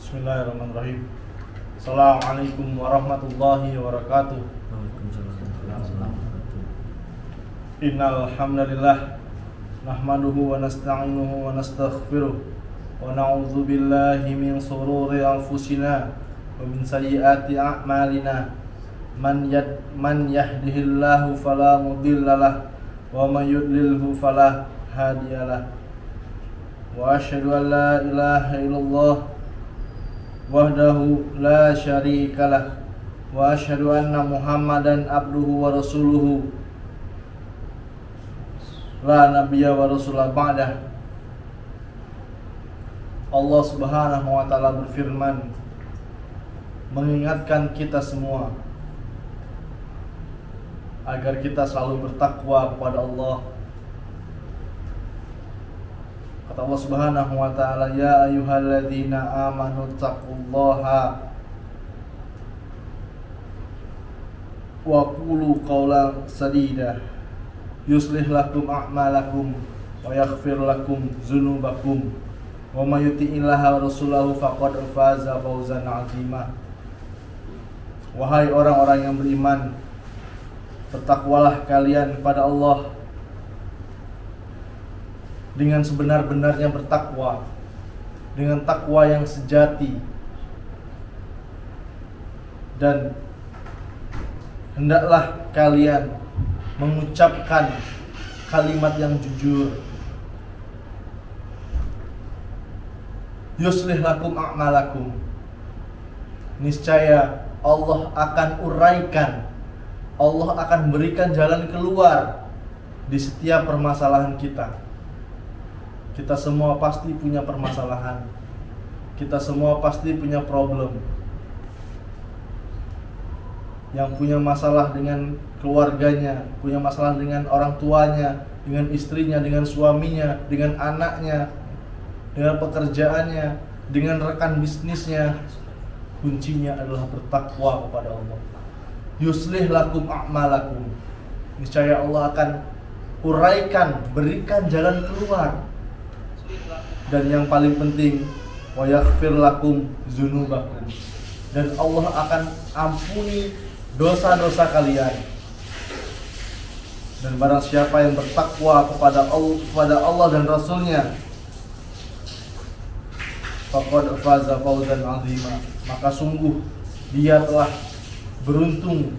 Bismillahirrahmanirrahim. Assalamualaikum warahmatullahi wabarakatuh. Innal hamdalillah nahmaduhu wa nasta'inuhu wa nastaghfiruh wa na'udzu billahi min shururi anfusina wa min sayyiati a'malina. Man yahdihillahu fala mudhillalah wa man yudlilhu fala hadiyalah. Wa asyhadu an la ilaha illallah wahdahu la syarikalah wa asyhadu anna Muhammadan abduhu wa rasuluhu la nabiyya wa rasulah ba'dah. Allah Subhanahu wa taala berfirman, mengingatkan kita semua agar kita selalu bertakwa kepada Allah. Kata Allah Subhanahu wa taala, ya ayyuhalladzina amanu taqullaha wa qulu qawlan sadida yuslih lakum a'malakum wa yaghfir lakum dzunubakum wa may yuti'illaha wa rasulahu faqad faza fawzan 'azima. Wahai orang-orang yang beriman, bertakwalah kalian kepada Allah dengan sebenar-benarnya bertakwa, dengan takwa yang sejati, dan hendaklah kalian mengucapkan kalimat yang jujur. Yuslih lakum a'malakum, niscaya Allah akan uraikan, Allah akan berikan jalan keluar di setiap permasalahan kita. Kita semua pasti punya permasalahan. Kita semua pasti punya problem. Yang punya masalah dengan keluarganya, punya masalah dengan orang tuanya, dengan istrinya, dengan suaminya, dengan anaknya, dengan pekerjaannya, dengan rekan bisnisnya. Kuncinya adalah bertakwa kepada Allah. Yuslih lakum a'malakum, niscaya Allah akan uraikan, berikan jalan keluar. Dan yang paling penting, wa yaghfir lakum dzunubakum, dan Allah akan ampuni dosa-dosa kalian. Dan barang siapa yang bertakwa kepada Allah dan Rasulnya, faqad faza fawzan 'azima, maka sungguh dia telah beruntung.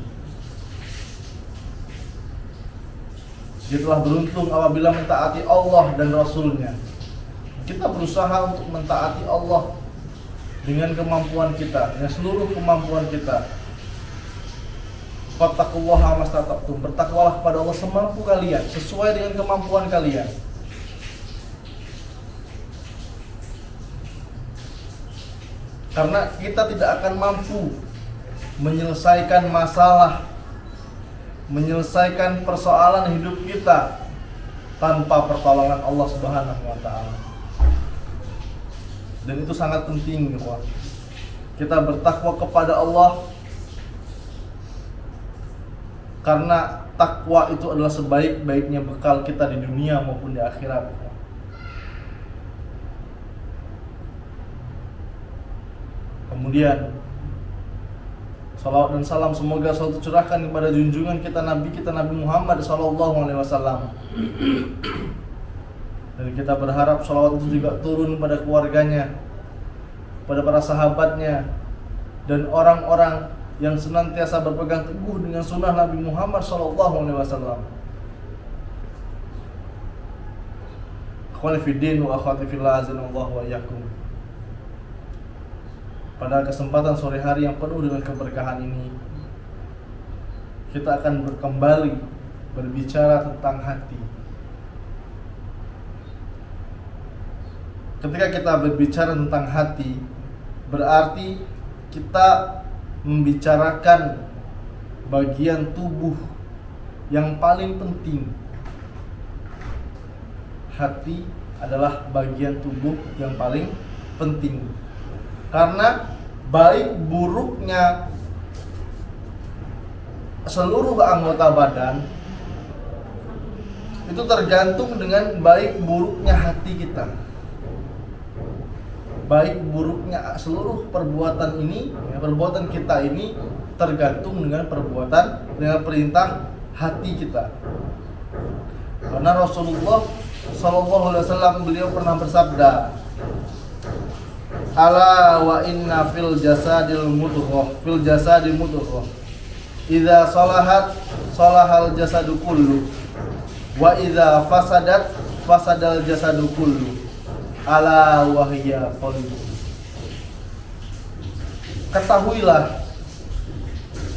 Dia telah beruntung apabila mentaati Allah dan Rasulnya. Kita berusaha untuk mentaati Allah dengan kemampuan kita, dengan seluruh kemampuan kita. Fattaqullaha mastata'tum, bertakwalah kepada Allah semampu kalian, sesuai dengan kemampuan kalian. Karena kita tidak akan mampu menyelesaikan masalah, menyelesaikan persoalan hidup kita tanpa pertolongan Allah Subhanahu wa taala. Dan itu sangat penting, ya. Kita bertakwa kepada Allah, karena takwa itu adalah sebaik-baiknya bekal kita di dunia maupun di akhirat. Kemudian salawat dan salam semoga selalu tercurahkan kepada junjungan kita Nabi Muhammad SAW. Dan kita berharap salawat itu juga turun pada keluarganya, pada para sahabatnya, dan orang-orang yang senantiasa berpegang teguh dengan sunnah Nabi Muhammad SAW. Akhwani fiddin wa akhwati fillah, azanallahu wa iyyakum. Pada kesempatan sore hari yang penuh dengan keberkahan ini, kita akan kembali berbicara tentang hati. Ketika kita berbicara tentang hati, berarti kita membicarakan bagian tubuh yang paling penting. Hati adalah bagian tubuh yang paling penting, karena baik buruknya seluruh anggota badan itu tergantung dengan baik buruknya hati kita. baik buruknya seluruh perbuatan ini, ya, perbuatan kita ini tergantung dengan perintah hati kita. Karena Rasulullah SAW beliau pernah bersabda, ala wa inna fil jasadi mudghah idza salahat salahal jasadu kullu wa idza fasadat fasadal jasadu kullu ala wa hiya qalbu. Ketahuilah,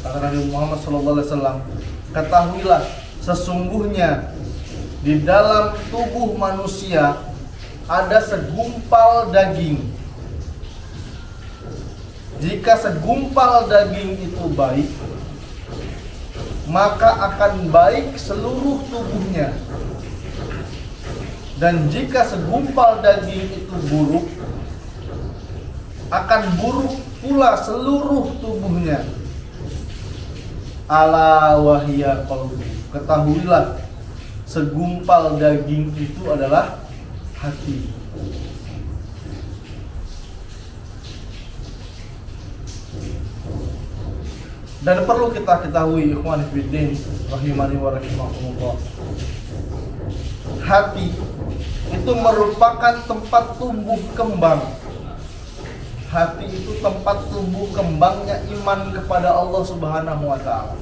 kata Nabi Muhammad SAW, ketahuilah sesungguhnya di dalam tubuh manusia ada segumpal daging. Jika segumpal daging itu baik, maka akan baik seluruh tubuhnya. Dan jika segumpal daging itu buruk, akan buruk pula seluruh tubuhnya. Ala wahiyya qalbu. Ketahuilah, segumpal daging itu adalah hati. Dan perlu kita ketahui, ikhwan fillah rahimani wa rahimakumullah, hati itu merupakan tempat tumbuh kembang. Hati itu tempat tumbuh kembangnya iman kepada Allah Subhanahu wa ta'ala.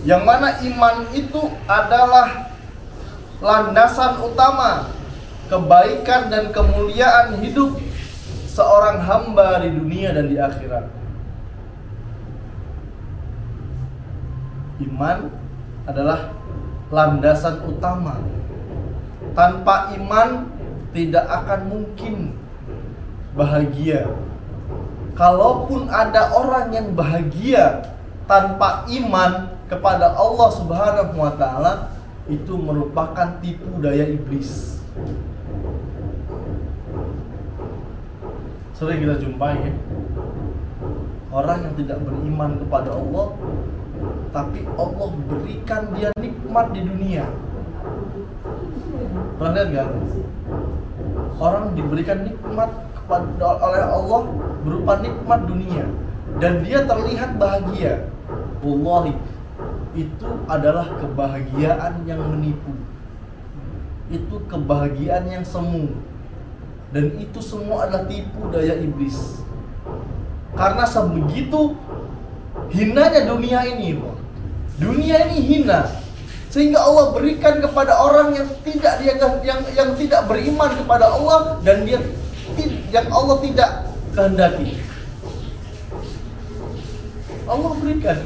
Yang mana iman itu adalah landasan utama kebaikan dan kemuliaan hidup seorang hamba di dunia dan di akhirat. Iman adalah landasan utama. Tanpa iman tidak akan mungkin bahagia. Kalaupun ada orang yang bahagia tanpa iman kepada Allah Subhanahu wa ta'ala, itu merupakan tipu daya iblis. Sering kita jumpai ya, orang yang tidak beriman kepada Allah, tapi Allah berikan dia nikmat di dunia. Pernah lihat gak? Orang diberikan nikmat oleh Allah berupa nikmat dunia, dan dia terlihat bahagia. Wallahi, itu adalah kebahagiaan yang menipu. Itu kebahagiaan yang semu. Dan itu semua adalah tipu daya iblis. Karena sebegitu hinanya dunia ini, dunia ini hina, sehingga Allah berikan kepada orang yang tidak beriman kepada Allah, dan yang Allah tidak kehendaki. Allah berikan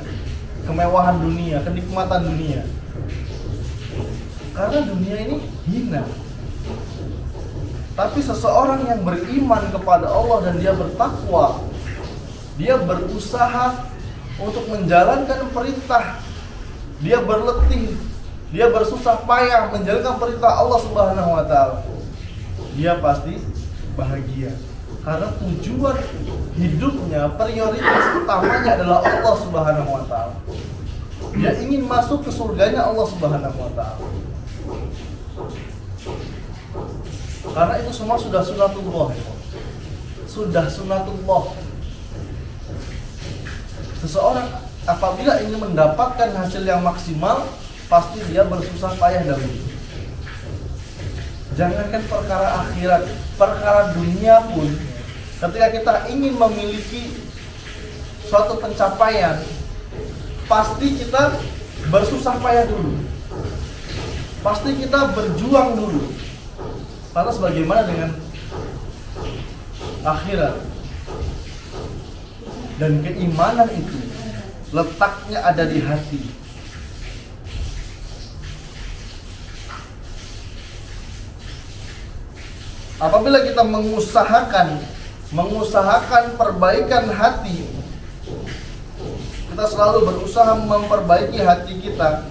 kemewahan dunia, kenikmatan dunia, karena dunia ini hina. Tapi seseorang yang beriman kepada Allah dan dia bertakwa, dia berusaha untuk menjalankan perintah, dia berletih, dia bersusah payah menjalankan perintah Allah Subhanahu wa ta'ala, dia pasti bahagia. Karena tujuan hidupnya, prioritas utamanya adalah Allah Subhanahu wa ta'ala. Dia ingin masuk ke surganya Allah Subhanahu wa ta'ala. Karena itu semua sudah sunatullah. Sudah sunatullah. Seseorang apabila ingin mendapatkan hasil yang maksimal, pasti dia bersusah payah dahulu. Jangankan perkara akhirat, perkara dunia pun, ketika kita ingin memiliki suatu pencapaian, pasti kita bersusah payah dulu. Pasti kita berjuang dulu. Lantas bagaimana dengan akhirat? Dan keimanan itu letaknya ada di hati. Apabila kita mengusahakan perbaikan hati, kita selalu berusaha memperbaiki hati kita,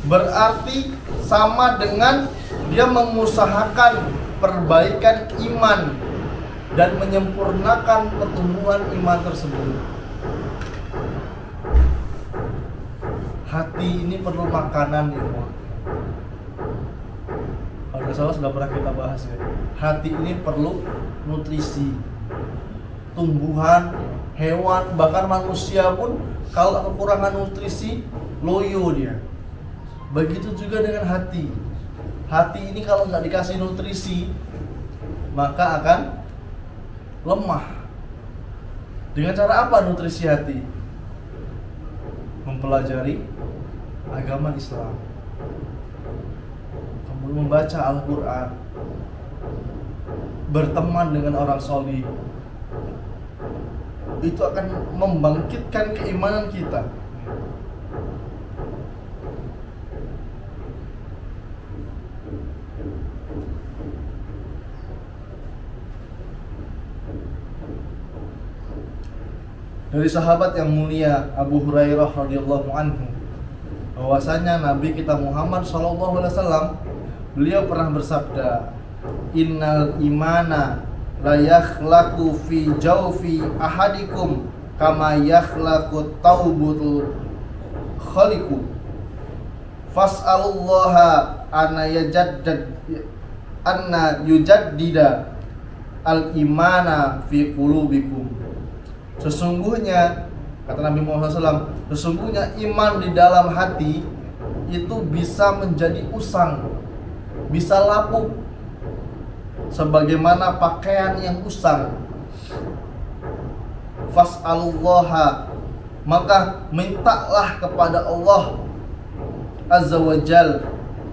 berarti sama dengan dia mengusahakan perbaikan iman dan menyempurnakan pertumbuhan iman tersebut. Hati ini perlu makanan ya. Pada Insya Allah sudah pernah kita bahas ya. Hati ini perlu nutrisi. Tumbuhan, hewan, bahkan manusia pun kalau kekurangan nutrisi, loyo dia. Begitu juga dengan hati. Hati ini kalau nggak dikasih nutrisi, maka akan lemah. Dengan cara apa nutrisi hati? Mempelajari agama Islam, kemudian membaca Al-Quran, berteman dengan orang solih. Itu akan membangkitkan keimanan kita. Dari sahabat yang mulia Abu Hurairah radhiyallahu anhu, bahwasanya Nabi kita Muhammad SAW, beliau pernah bersabda, innal imana la yakhlaqu fi jawfi ahadikum kama yakhlaqu taubutul khaliqu fas'alullaha anna yujaddida al imana fi qulubikum. Sesungguhnya, kata Nabi Muhammad SAW, sesungguhnya iman di dalam hati itu bisa menjadi usang, bisa lapuk, sebagaimana pakaian yang usang. Fas'alullaha, maka mintalah kepada Allah Azza wa Jal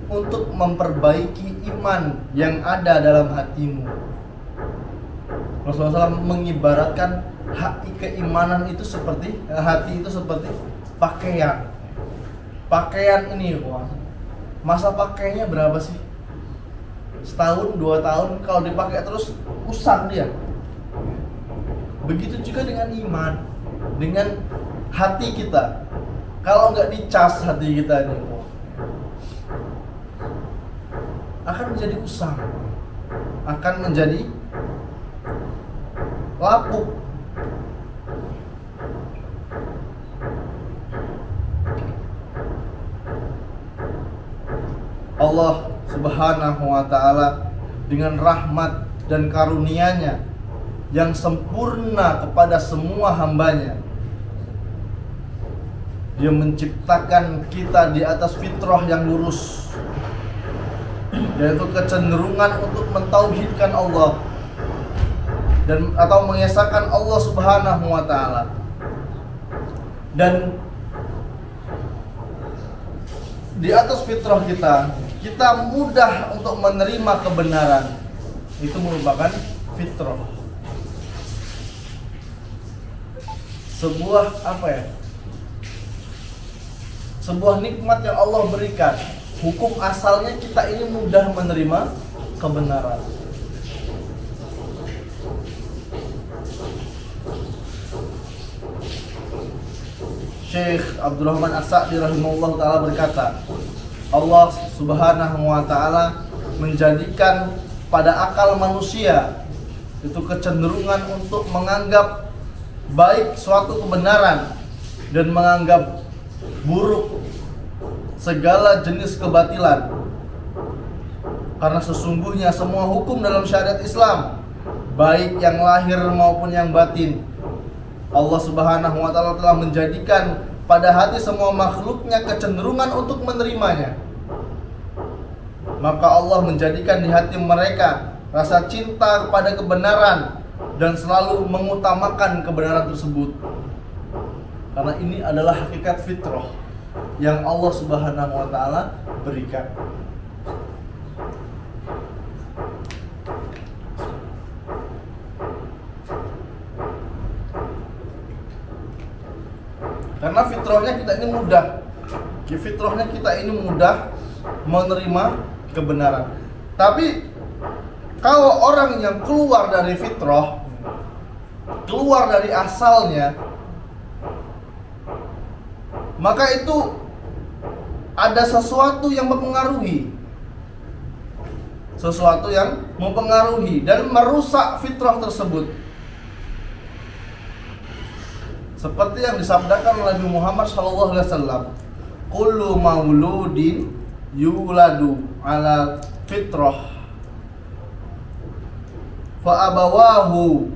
untuk memperbaiki iman yang ada dalam hatimu. Rasulullah SAW mengibaratkan keimanan itu seperti hati itu seperti pakaian. Pakaian ini, masa pakainya berapa sih? Setahun, 2 tahun, kalau dipakai terus usang dia. Begitu juga dengan iman, dengan hati kita. Kalau nggak dicas hati kita ini, akan menjadi usang, akan menjadi lapuk. Allah Subhanahu wa ta'ala dengan rahmat dan karunia-Nya yang sempurna kepada semua hambanya, Dia menciptakan kita di atas fitrah yang lurus, yaitu kecenderungan untuk mentauhidkan Allah dan atau mengesahkan Allah Subhanahu wa ta'ala. Dan di atas fitrah kita mudah untuk menerima kebenaran. Itu merupakan fitrah. Sebuah sebuah nikmat yang Allah berikan. Hukum asalnya kita ini mudah menerima kebenaran. Syekh Abdurrahman As-Sa'di rahimahullah ta'ala berkata, Allah Subhanahu wa ta'ala menjadikan pada akal manusia itu kecenderungan untuk menganggap baik suatu kebenaran dan menganggap buruk segala jenis kebatilan. Karena sesungguhnya semua hukum dalam syariat Islam, baik yang lahir maupun yang batin, Allah Subhanahu wa ta'ala telah menjadikan pada hati semua makhluknya kecenderungan untuk menerimanya. Maka Allah menjadikan di hati mereka rasa cinta kepada kebenaran dan selalu mengutamakan kebenaran tersebut. Karena ini adalah hakikat fitrah yang Allah Subhanahu wa ta'ala berikan. Karena fitrahnya kita ini mudah menerima kebenaran. Tapi kalau orang yang keluar dari fitrah, keluar dari asalnya, maka itu ada sesuatu yang mempengaruhi, dan merusak fitrah tersebut. Seperti yang disabdakan oleh Nabi Muhammad SAW, kullu mauludin yuladu ala fitrah. Fa abawahu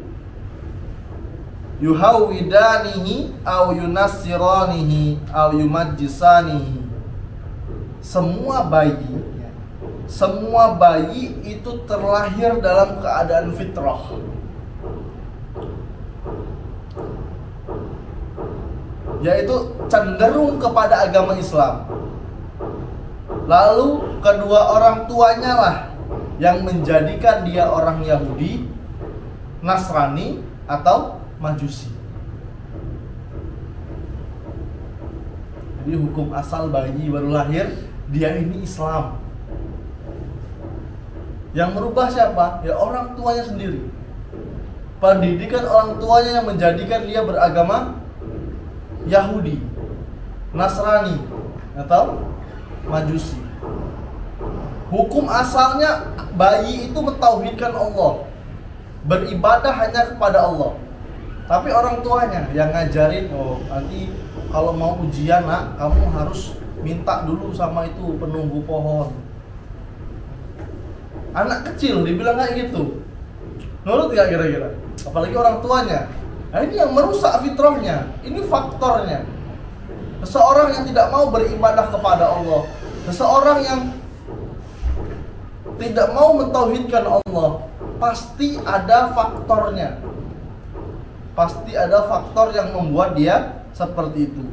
yuhawidanihi aw yunassiranihi aw yumajjisanihi. Semua bayi itu terlahir dalam keadaan fitrah. Yaitu cenderung kepada agama Islam. Lalu kedua orang tuanya lah yang menjadikan dia orang Yahudi, Nasrani, atau Majusi. Jadi hukum asal bayi baru lahir, dia ini Islam. Yang merubah siapa? Ya orang tuanya sendiri. Pendidikan orang tuanya yang menjadikan dia beragama Yahudi, Nasrani, atau Majusi. Hukum asalnya bayi itu mentauhidkan Allah, beribadah hanya kepada Allah. Tapi orang tuanya yang ngajarin, oh nanti kalau mau ujian nak, kamu harus minta dulu sama itu penunggu pohon. Anak kecil dibilang kayak gitu, nurut gak kira-kira? Apalagi orang tuanya. Nah ini yang merusak fitrahnya, ini faktornya. Seseorang yang tidak mau beribadah kepada Allah, seseorang yang tidak mau mentauhidkan Allah, pasti ada faktornya. Pasti ada faktor yang membuat dia seperti itu.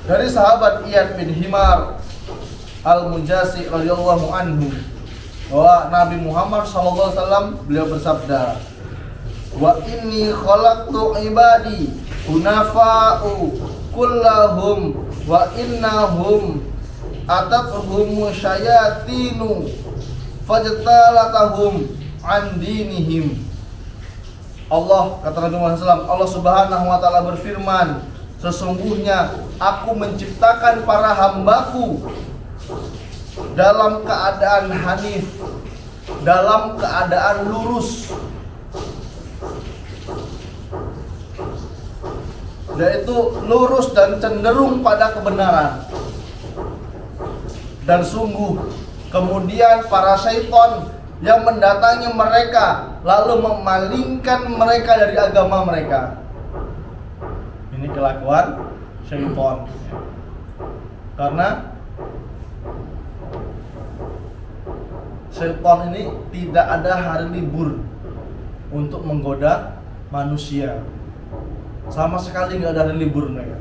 Dari sahabat Iyad bin Himar Al-Mujasi radhiyallahu anhu, bahwa Nabi Muhammad SAW beliau bersabda, wa inni khalaqtu ibadi hunafa'u kullahum wa innahum atathum syayatinu fajtalatahum an dinihim. Allah, kata Nabi Muhammad SAW, Allah Subhanahu wa taala berfirman, sesungguhnya aku menciptakan para hambaku dalam keadaan hanif, dalam keadaan lurus, yaitu lurus dan cenderung pada kebenaran. Dan sungguh kemudian para syaitan yang mendatangi mereka lalu memalingkan mereka dari agama mereka. Ini kelakuan syaitan. Karena syaitan ini tidak ada hari libur untuk menggoda manusia. Sama sekali nggak ada hari libur mereka.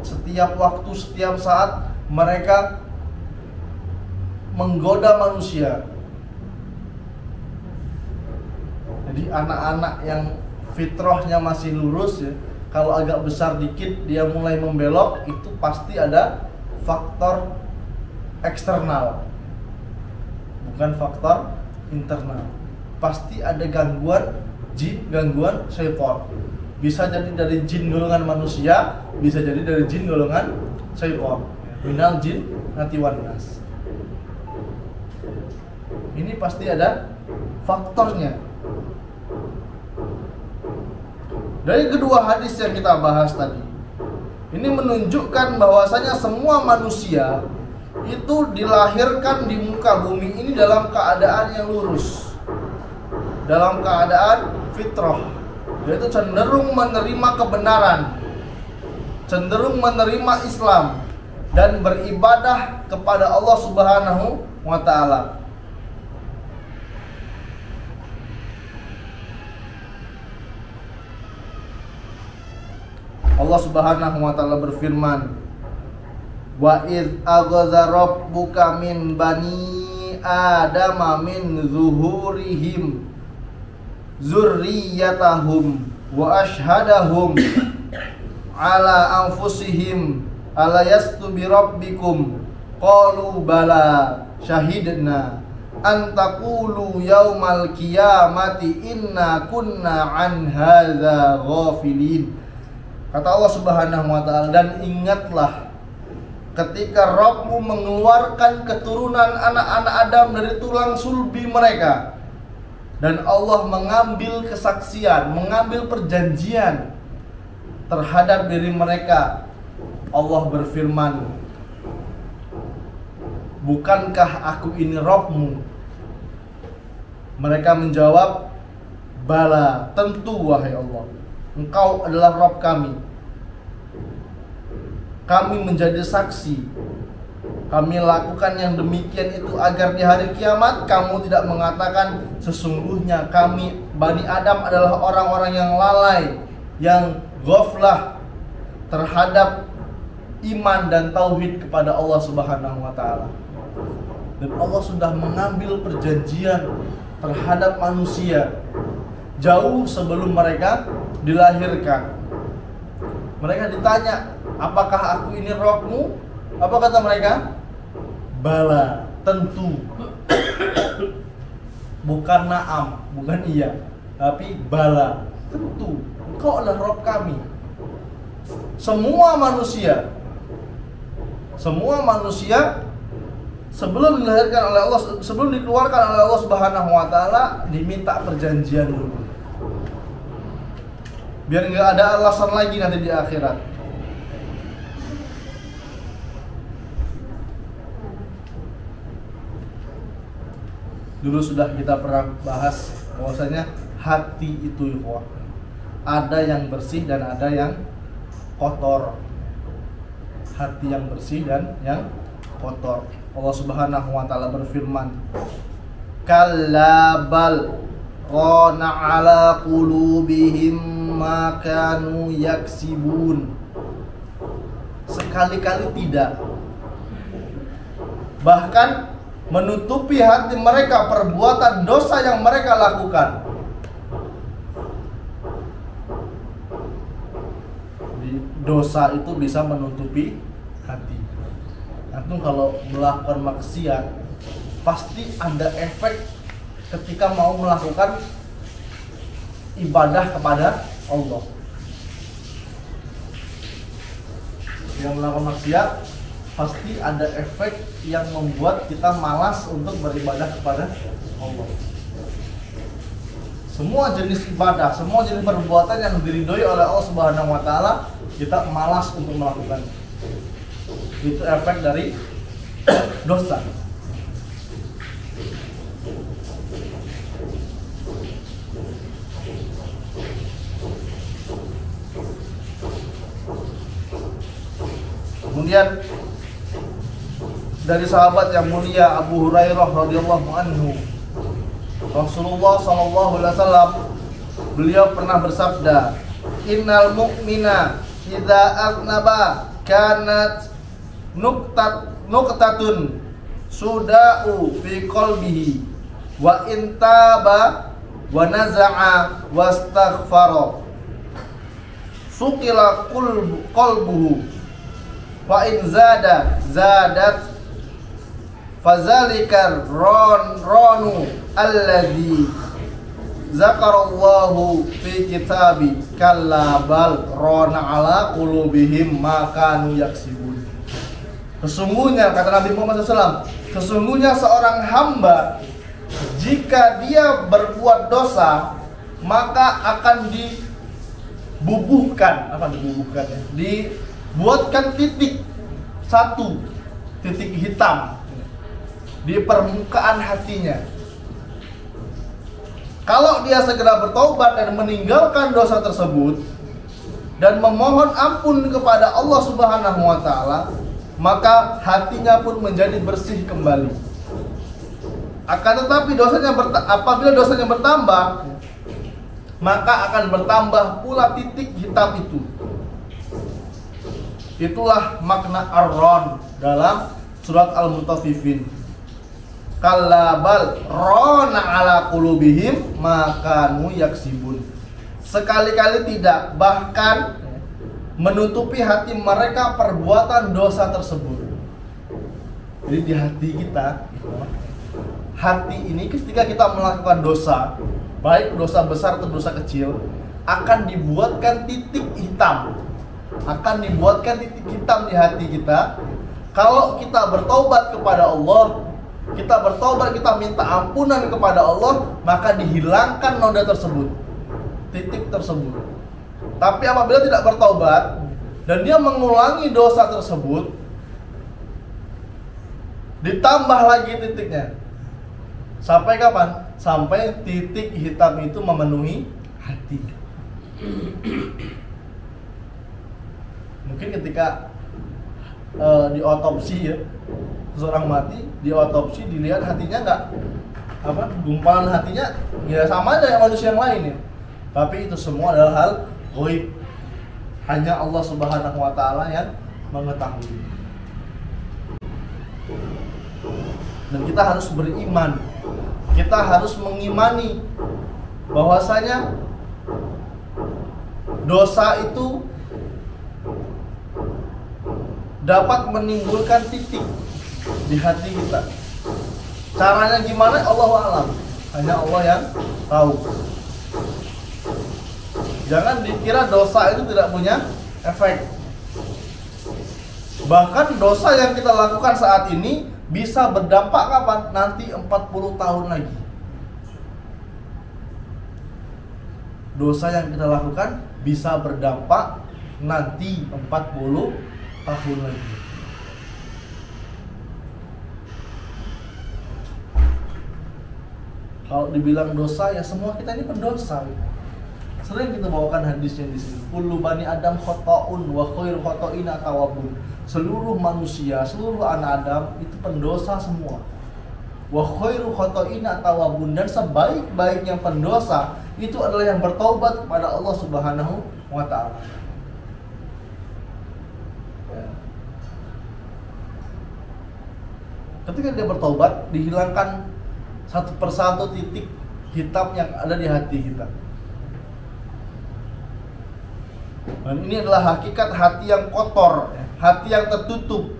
Setiap waktu, setiap saat mereka menggoda manusia. Jadi anak-anak yang fitrahnya masih lurus ya, kalau agak besar dikit dia mulai membelok, itu pasti ada faktor eksternal, bukan faktor internal. Pasti ada gangguan jin, gangguan syaitan. Bisa jadi dari jin golongan manusia, bisa jadi dari jin golongan syaitan. Minal jin nati wan nas. Ini pasti ada faktornya. Dari kedua hadis yang kita bahas tadi, ini menunjukkan bahwasanya semua manusia itu dilahirkan di muka bumi ini dalam keadaan yang lurus, dalam keadaan fitrah, yaitu cenderung menerima kebenaran, cenderung menerima Islam, dan beribadah kepada Allah Subhanahu wa ta'ala. Allah Subhanahu wa ta'ala berfirman, wa idz aghadha rabbuka min bani adama min zuhurihim zurriyatahum wa ashhadahum ala anfusihim alayastu bi rabbikum qalu bala syahidna an taqulu yaumal qiyamati inna kunna an hadza ghafilin. Kata Allah Subhanahu wa ta'ala, dan ingatlah ketika Rabbmu mengeluarkan keturunan anak-anak Adam dari tulang sulbi mereka, Dan Allah mengambil kesaksian, mengambil perjanjian terhadap diri mereka. Allah berfirman, bukankah aku ini Rabbmu? Mereka menjawab, bala, tentu wahai Allah, Engkau adalah Rabb kami. Kami menjadi saksi. Kami lakukan yang demikian itu agar di hari kiamat kamu tidak mengatakan sesungguhnya kami Bani Adam adalah orang-orang yang lalai, yang ghaflah terhadap iman dan tauhid kepada Allah Subhanahu wa taala. Dan Allah sudah mengambil perjanjian terhadap manusia jauh sebelum mereka dilahirkan. Mereka ditanya, apakah aku ini Rabbmu? Apa kata mereka? Bala, tentu. Bukan na'am, bukan iya, tapi bala, tentu. Engkau adalah Rabb kami. Semua manusia sebelum dilahirkan oleh Allah, sebelum dikeluarkan oleh Allah Subhanahu wa taala, diminta perjanjian dulu. Biar nggak ada alasan lagi nanti di akhirat. Dulu sudah kita pernah bahas bahwasanya hati itu ada yang bersih dan ada yang kotor. Hati yang bersih dan yang kotor. Allah Subhanahu wa taala berfirman, kalla bal rana ala qulubihim ma kanu yaksibun. Sekali-kali tidak. Bahkan menutupi hati mereka perbuatan dosa yang mereka lakukan. Dosa itu bisa menutupi hati. Antum kalau melakukan maksiat pasti ada efek ketika mau melakukan ibadah kepada Allah. Yang melakukan maksiat pasti ada efek yang membuat kita malas untuk beribadah kepada Allah. Semua jenis ibadah, semua jenis perbuatan yang diridhoi oleh Allah Subhanahu wa taala, kita malas untuk melakukan. Itu efek dari dosa. Kemudian dari sahabat yang mulia Abu Hurairah radhiyallahu anhu, Rasulullah sallallahu alaihi wasallam beliau pernah bersabda, innal mu'mina idza aznaba kanat nuqtatun suda'u fi qalbihi wa intaba wa naza'a wastaghfara suqila qalbuhu wa in zadat fazalikar ronu alladhi zakarallahu fi kitabi kalla bal rona ala qulubihim ma kanu yaksibun. Sesungguhnya, kata Nabi Muhammad SAW, sesungguhnya seorang hamba jika dia berbuat dosa maka akan dibubuhkan, dibuatkan titik satu, titik hitam di permukaan hatinya. Kalau dia segera bertaubat dan meninggalkan dosa tersebut dan memohon ampun kepada Allah Subhanahu wa taala, maka hatinya pun menjadi bersih kembali. Akan tetapi apabila dosanya bertambah, maka akan bertambah pula titik hitam itu. Itulah makna ar-ron dalam surat Al-Mutaffifin. Kalla bal rona ala qulubihim ma kanu yaksibun. Sekali-kali tidak, bahkan menutupi hati mereka perbuatan dosa tersebut. Jadi di hati kita, hati ini ketika kita melakukan dosa, baik dosa besar atau dosa kecil, akan dibuatkan titik hitam. Akan dibuatkan titik hitam di hati kita. Kalau kita bertaubat kepada Allah, kita bertobat, kita minta ampunan kepada Allah, maka dihilangkan noda tersebut, titik tersebut. Tapi apabila tidak bertobat dan dia mengulangi dosa tersebut, ditambah lagi titiknya. Sampai kapan? Sampai titik hitam itu memenuhi hati. Mungkin ketika diotopsi ya, seseorang mati, diotopsi dilihat hatinya nggak gumpalan hatinya ya sama aja yang manusia yang lain ya. Tapi itu semua adalah hal ghaib. Hanya Allah Subhanahu wa taala yang mengetahui. Dan kita harus beriman. Kita harus mengimani bahwasanya dosa itu dapat menimbulkan titik di hati kita. Caranya gimana? Allahu a'lam. Hanya Allah yang tahu. Jangan dikira dosa itu tidak punya efek. Bahkan dosa yang kita lakukan saat ini bisa berdampak kapan? Nanti 40 tahun lagi. Dosa yang kita lakukan bisa berdampak nanti 40 tahun lagi. Kalau dibilang dosa ya semua kita ini pendosa. Sering kita bawakan hadisnya di sini. Kullu bani Adam khata'un wa khairu khata'ina tawwabun. Seluruh manusia, seluruh anak Adam itu pendosa semua. Wa khairu khata'ina tawwabun, dan sebaik-baiknya pendosa itu adalah yang bertaubat kepada Allah Subhanahu wa taala. Ketika dia bertaubat, dihilangkan satu persatu titik hitam yang ada di hati kita. Dan ini adalah hakikat hati yang kotor, hati yang tertutup,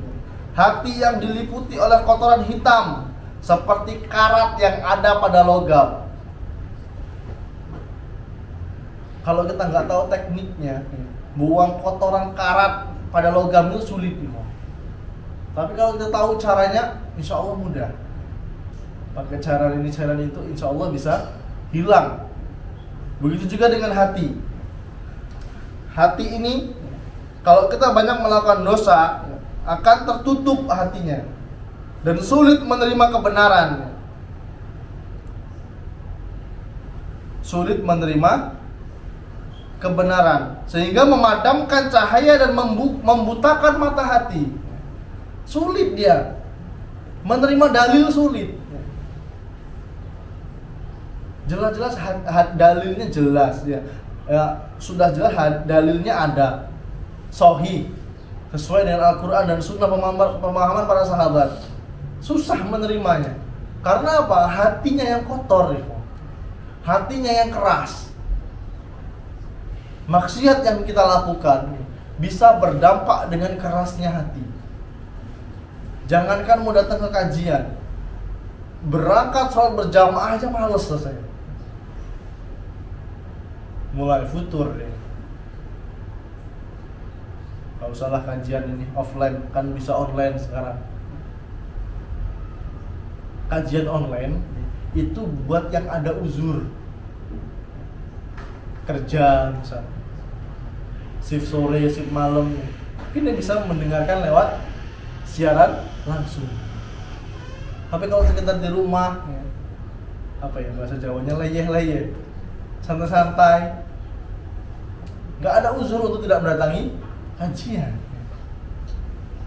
hati yang diliputi oleh kotoran hitam, seperti karat yang ada pada logam. Kalau kita nggak tahu tekniknya, buang kotoran karat pada logam itu sulit. Tapi kalau kita tahu caranya, insya Allah mudah. Pakai cara ini, cara itu, insya Allah bisa hilang. Begitu juga dengan hati. Hati ini, kalau kita banyak melakukan dosa, akan tertutup hatinya dan sulit menerima kebenaran. Sulit menerima kebenaran, sehingga memadamkan cahaya dan membutakan mata hati. Sulit dia menerima dalil, sulit. Jelas-jelas dalilnya jelas ya. Sudah jelas dalilnya ada, sahih, sesuai dengan Al-Quran dan Sunnah pemahaman para sahabat. Susah menerimanya. Karena apa? Hatinya yang kotor ya. Hatinya yang keras. Maksiat yang kita lakukan bisa berdampak dengan kerasnya hati. Jangankan mau datang ke kajian, berangkat sholat berjamaah aja males selesai. Mulai futur deh. Kalau salah kajian ini offline, kan bisa online sekarang. Kajian online itu buat yang ada uzur, kerja misalnya, shift sore, shift malam, mungkin dia bisa mendengarkan lewat siaran langsung. Tapi kalau sekedar di rumah, apa ya bahasa Jawanya, leyeh-leyeh, santai-santai, nggak ada uzur untuk tidak mendatangi kajian.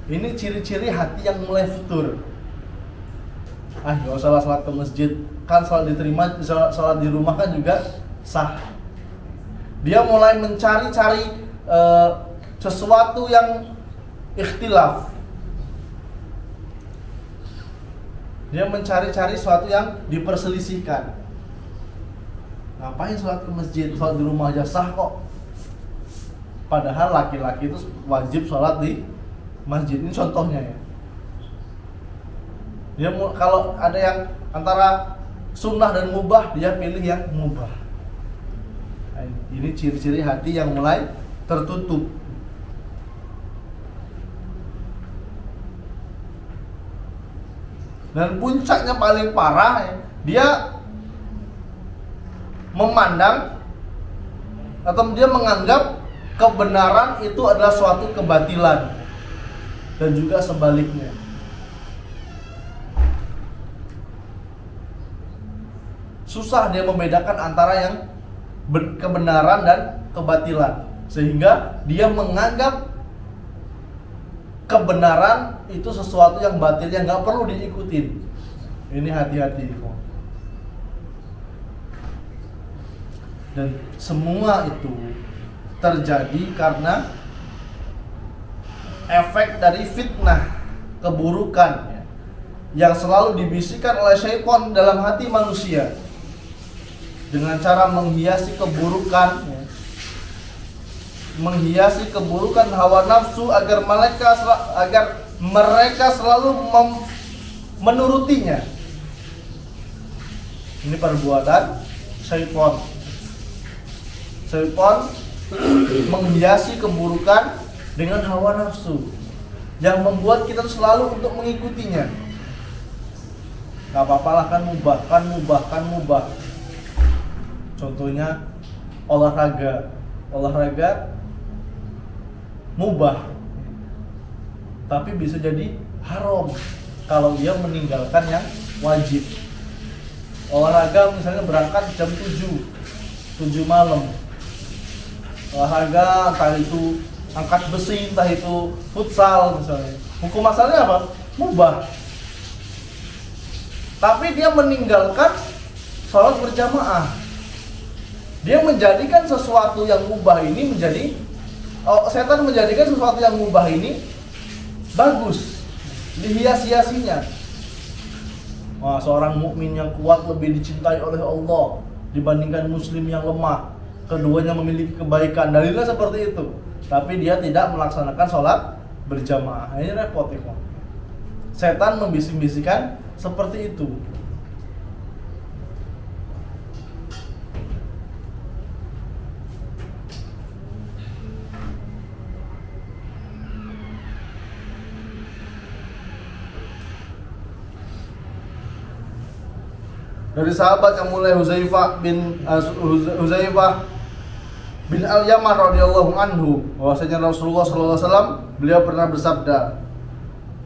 Ini ciri-ciri hati yang mulai futur. Nggak usah salat ke masjid, kan salat diterima, salat di rumah kan juga sah. Dia mulai mencari-cari sesuatu yang ikhtilaf. Dia mencari-cari sesuatu yang diperselisihkan. Ngapain sholat ke masjid? Sholat di rumah aja sah kok. Padahal laki-laki itu wajib sholat di masjid. Ini contohnya ya. Dia kalau ada yang antara sunnah dan mubah, dia pilih yang mubah. Nah, ini ciri-ciri hati yang mulai tertutup. Dan puncaknya paling parah, dia memandang atau dia menganggap kebenaran itu adalah suatu kebatilan, dan juga sebaliknya. Susah dia membedakan antara yang kebenaran dan kebatilan, sehingga dia menganggap kebenaran itu sesuatu yang batil yang nggak perlu diikutin. Ini hati-hati. Dan semua itu terjadi karena efek dari fitnah keburukan yang selalu dibisikkan oleh syaitan dalam hati manusia dengan cara menghiasi keburukan, menghiasi keburukan hawa nafsu agar mereka selalu menurutinya. Ini perbuatan syaitan. Syaitan menghiasi keburukan dengan hawa nafsu yang membuat kita selalu untuk mengikutinya. Gak apa-apalah, kan mubah. Contohnya olahraga mubah, tapi bisa jadi haram kalau dia meninggalkan yang wajib. Olahraga misalnya berangkat jam 7 malam, olahraga entah itu angkat besi, entah itu futsal misalnya, hukum asalnya apa? Mubah. Tapi dia meninggalkan sholat berjamaah. Dia menjadikan sesuatu yang mubah ini setan menjadikan sesuatu yang mubah ini bagus, dihias-hiasinya. Wah, seorang mukmin yang kuat lebih dicintai oleh Allah dibandingkan muslim yang lemah. Keduanya memiliki kebaikan. Dalilnya seperti itu. Tapi dia tidak melaksanakan sholat berjamaah. Ini repot ya. Setan membisik-bisikan seperti itu. Dari sahabat yang mulai Huzaifah bin Al-Yaman radhiyallahu anhu, bahwasanya Rasulullah sallallahu alaihi wasallam beliau pernah bersabda,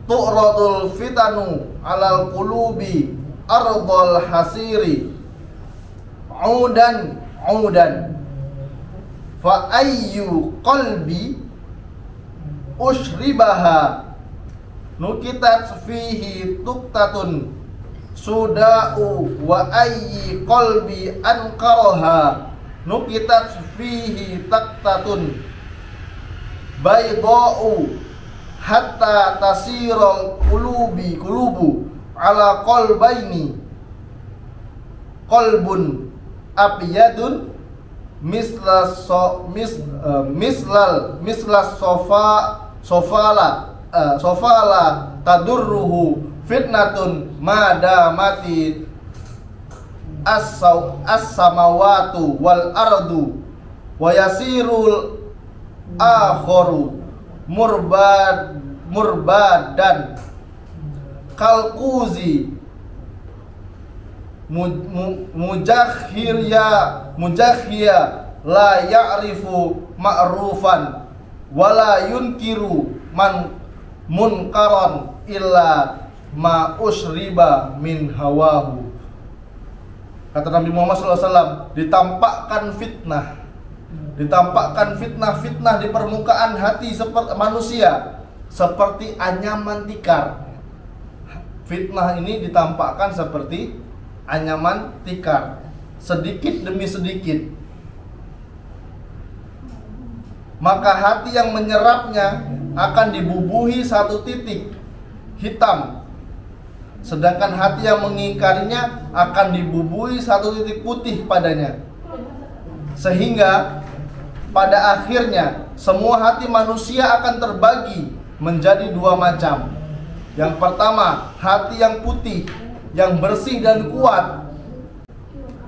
tu'radul fitanu 'alal qulubi ardhal hasiri audan fa ayyu qalbi ushribaha nukitat fihi tuqtatun suda'u wa ayyi qalbi ankaraha nukitat fihi taqtatun bayda'u hatta tasiral qulubu ala qalbaini qalbun abyadun mislas sofala tadurruhu fitnatun madamati as-samawatu wal ardu wa yasirul akharu murbadan kalkuzi mujahhiya la ya'rifu ma'rufan wala yunkiru munkaran illa ma ushriba min hawahu. Kata Nabi Muhammad SAW, ditampakkan fitnah di permukaan hati seperti manusia seperti anyaman tikar. Fitnah ini ditampakkan seperti anyaman tikar, sedikit demi sedikit. Maka hati yang menyerapnya akan dibubuhi satu titik hitam, sedangkan hati yang mengingkarinya akan dibubuhi satu titik putih padanya. Sehingga pada akhirnya semua hati manusia akan terbagi menjadi dua macam. Yang pertama, hati yang putih, yang bersih dan kuat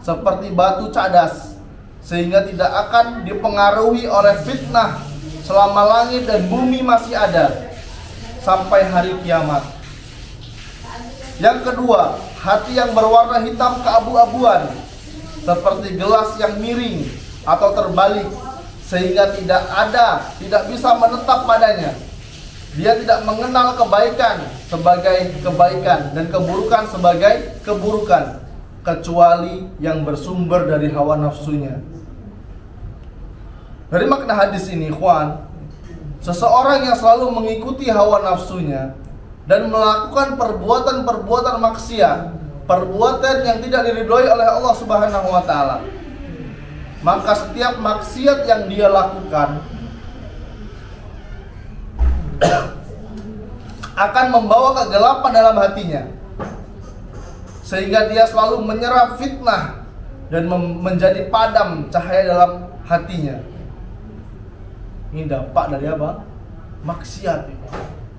seperti batu cadas, sehingga tidak akan dipengaruhi oleh fitnah selama langit dan bumi masih ada sampai hari kiamat. Yang kedua, hati yang berwarna hitam keabu-abuan, seperti gelas yang miring atau terbalik, sehingga tidak bisa menetap padanya. Dia tidak mengenal kebaikan sebagai kebaikan dan keburukan sebagai keburukan, kecuali yang bersumber dari hawa nafsunya. Dari makna hadis ini, ikhwan, seseorang yang selalu mengikuti hawa nafsunya dan melakukan perbuatan-perbuatan maksiat, perbuatan yang tidak diridhoi oleh Allah Subhanahu wa taala, maka setiap maksiat yang dia lakukan akan membawa kegelapan dalam hatinya, sehingga dia selalu menyerap fitnah dan menjadi padam cahaya dalam hatinya. Ini dampak dari apa? Maksiat itu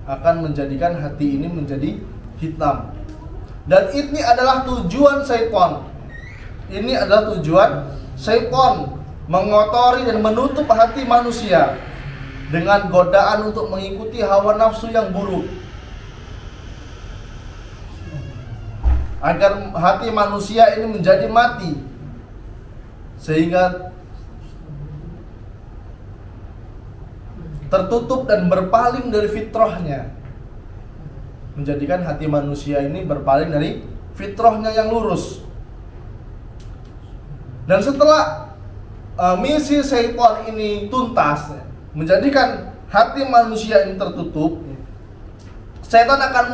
akan menjadikan hati ini menjadi hitam. Dan ini adalah tujuan syaitan. Ini adalah tujuan syaitan, mengotori dan menutup hati manusia dengan godaan untuk mengikuti hawa nafsu yang buruk, agar hati manusia ini menjadi mati, sehingga tertutup dan berpaling dari fitrahnya, menjadikan hati manusia ini berpaling dari fitrahnya yang lurus. Dan setelah misi syaitan ini tuntas, menjadikan hati manusia ini tertutup, syaitan akan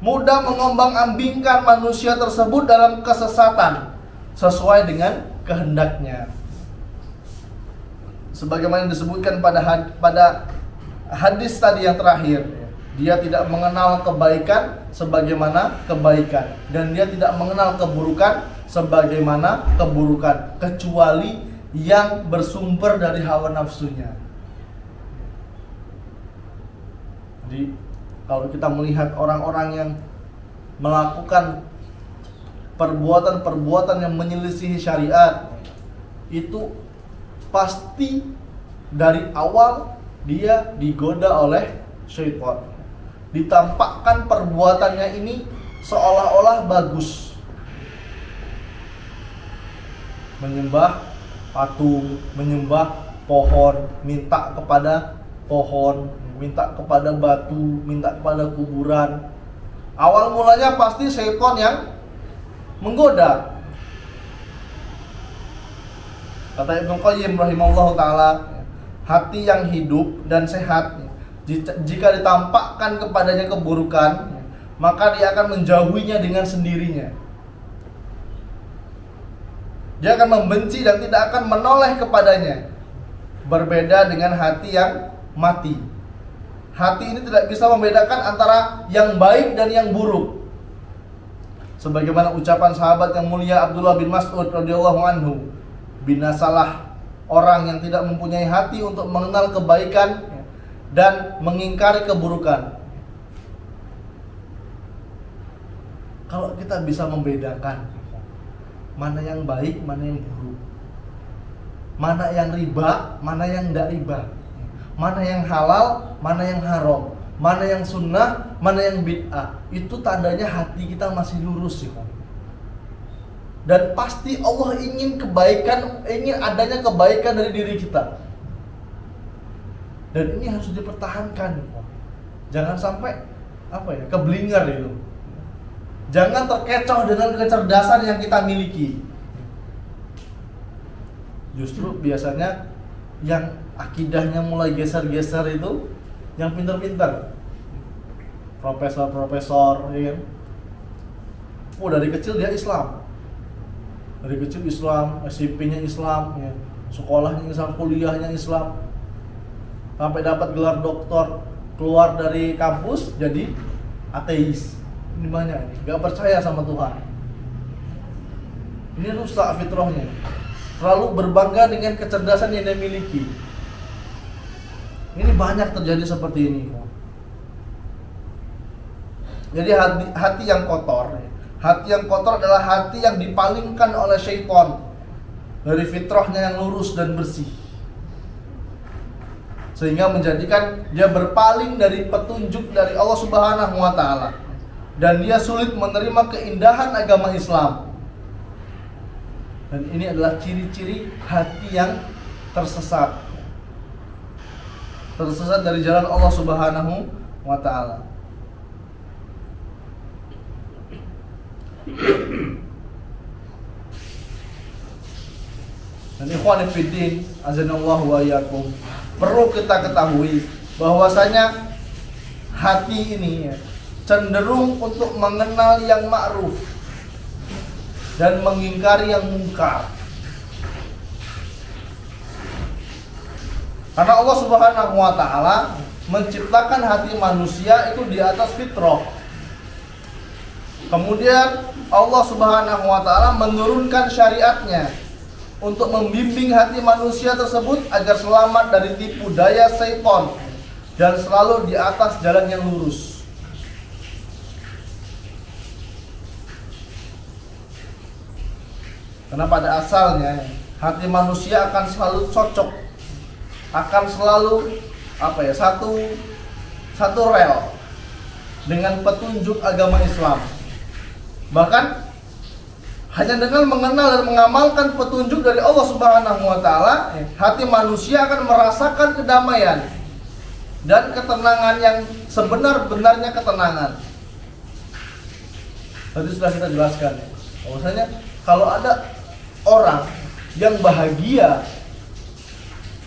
mudah mengombang-ambingkan manusia tersebut dalam kesesatan sesuai dengan kehendaknya. Sebagaimana disebutkan pada hadis tadi yang terakhir, dia tidak mengenal kebaikan sebagaimana kebaikan, dan dia tidak mengenal keburukan sebagaimana keburukan, kecuali yang bersumber dari hawa nafsunya. Jadi kalau kita melihat orang-orang yang melakukan perbuatan-perbuatan yang menyelisihi syariat, itu pasti dari awal dia digoda oleh syaitan. Ditampakkan perbuatannya ini seolah-olah bagus, menyembah patung, menyembah pohon, minta kepada pohon, minta kepada batu, minta kepada kuburan. Awal mulanya pasti syaitan yang menggoda. Kata Ibnu Qayyim rahimahullah ta'ala, hati yang hidup dan sehat, jika ditampakkan kepadanya keburukan, maka dia akan menjauhinya dengan sendirinya. Dia akan membenci dan tidak akan menoleh kepadanya. Berbeda dengan hati yang mati. Hati ini tidak bisa membedakan antara yang baik dan yang buruk. Sebagaimana ucapan sahabat yang mulia Abdullah bin Mas'ud radhiyallahu anhu, binasalah orang yang tidak mempunyai hati untuk mengenal kebaikan dan mengingkari keburukan. Kalau kita bisa membedakan mana yang baik, mana yang buruk, mana yang riba, mana yang tidak riba, mana yang halal, mana yang haram, mana yang sunnah, mana yang bid'ah, itu tandanya hati kita masih lurus ya. Dan pasti Allah ingin kebaikan, ingin adanya kebaikan dari diri kita. Dan ini harus dipertahankan. Jangan sampai keblinger itu. Jangan terkecoh dengan kecerdasan yang kita miliki. Justru biasanya yang akidahnya mulai geser-geser itu yang pintar-pintar, profesor-profesor, ya. Dari kecil dia Islam. Dari kecil Islam, SMP-nya Islam, ya. Sekolahnya Islam, kuliahnya Islam, sampai dapat gelar doktor, keluar dari kampus jadi ateis. Ini banyak ini, gak percaya sama Tuhan. Ini rusak fitrahnya. Terlalu berbangga dengan kecerdasan yang dia miliki. Ini banyak terjadi seperti ini. Jadi hati yang kotor, hati yang kotor adalah hati yang dipalingkan oleh syaitan dari fitrahnya yang lurus dan bersih, sehingga menjadikan dia berpaling dari petunjuk dari Allah Subhanahu wa ta'ala. dan dia sulit menerima keindahan agama Islam. Dan ini adalah ciri-ciri hati yang tersesat. Tersesat dari jalan Allah Subhanahu wa ta'ala. Dan ikhwan fillah, azanallahu wa iyyakum, perlu kita ketahui bahwasanya hati ini cenderung untuk mengenal yang ma'ruf dan mengingkari yang mungkar. Karena Allah Subhanahu wa ta'ala menciptakan hati manusia itu di atas fitrah. Kemudian Allah Subhanahu wa ta'ala menurunkan syariatnya untuk membimbing hati manusia tersebut agar selamat dari tipu daya syaitan dan selalu di atas jalan yang lurus. Karena pada asalnya hati manusia akan selalu cocok, akan selalu satu rel dengan petunjuk agama Islam. Bahkan hanya dengan mengenal dan mengamalkan petunjuk dari Allah Subhanahu wa ta'ala, hati manusia akan merasakan kedamaian dan ketenangan yang sebenar-benarnya ketenangan. Tadi sudah kita jelaskan ya, bahwasanya kalau ada orang yang bahagia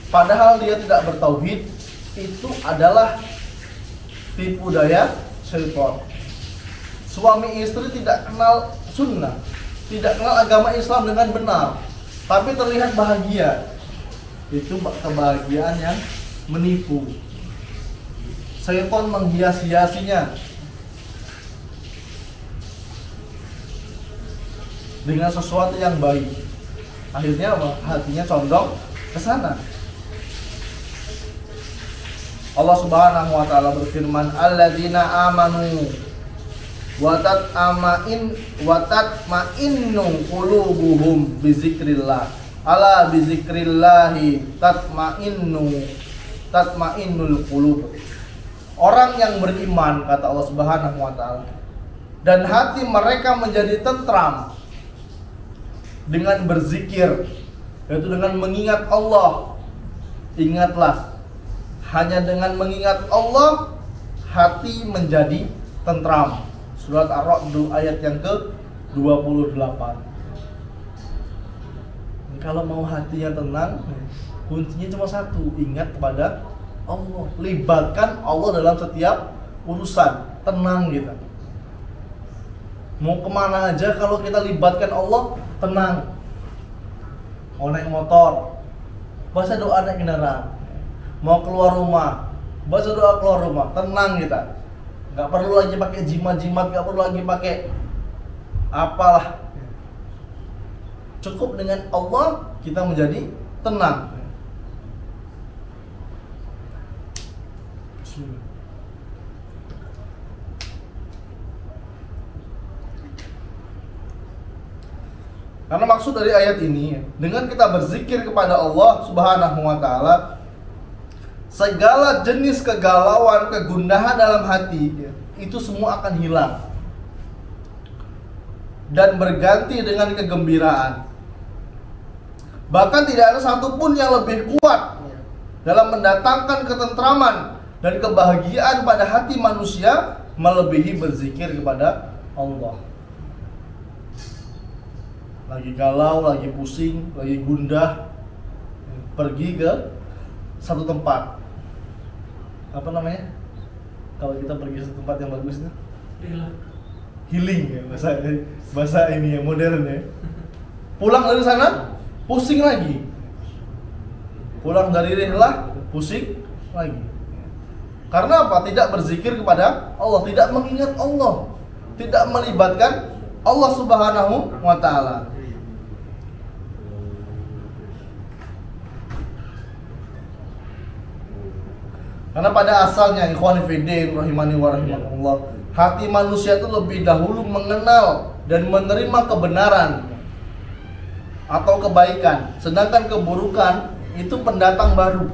padahal dia tidak bertauhid, itu adalah tipu daya syaitan. Suami istri tidak kenal sunnah, tidak kenal agama Islam dengan benar, tapi terlihat bahagia. Itu kebahagiaan yang menipu. Syaitan menghias-hiasinya dengan sesuatu yang baik. Akhirnya hatinya condong ke sana. Allah Subhanahu wa ta'ala berfirman, alladzina amanu wa tatma'innu qulubuhum bizikrillah, ala bizikrillahi tatma'innul qulub. Orang yang beriman, kata Allah Subhanahu wa ta'ala, dan hati mereka menjadi tentram dengan berzikir, yaitu dengan mengingat Allah. Ingatlah, hanya dengan mengingat Allah hati menjadi tentram. Surat Ar-Ra'd ayat yang ke-28. Kalau mau hatinya tenang, kuncinya cuma satu, ingat kepada Allah. Libatkan Allah dalam setiap urusan, tenang kita. Mau kemana aja kalau kita libatkan Allah, tenang. Mau naik motor, baca doa naik kendaraan. Mau keluar rumah, baca doa keluar rumah, tenang kita. Gak perlu lagi pakai jimat-jimat, gak perlu lagi pakai apalah. Cukup dengan Allah kita menjadi tenang. Karena maksud dari ayat ini, dengan kita berzikir kepada Allah Subhanahu wa ta'ala, segala jenis kegalauan, kegundahan dalam hati itu semua akan hilang dan berganti dengan kegembiraan. Bahkan tidak ada satupun yang lebih kuat dalam mendatangkan ketentraman dan kebahagiaan pada hati manusia melebihi berzikir kepada Allah. Lagi galau, lagi pusing, lagi gundah, pergi ke satu tempat. Apa namanya? Kalau kita pergi ke satu tempat yang bagus itu? Healing ya, bahasa ini yang modern ya. Pulang dari sana, pusing lagi. Pulang dari rihlah, pusing lagi. Karena apa? Tidak berzikir kepada Allah, tidak mengingat Allah, tidak melibatkan Allah Subhanahu wa ta'ala. Karena pada asalnya, ikhwan fillah rahimani wa rahimakumullah, hati manusia itu lebih dahulu mengenal dan menerima kebenaran atau kebaikan, sedangkan keburukan itu pendatang baru.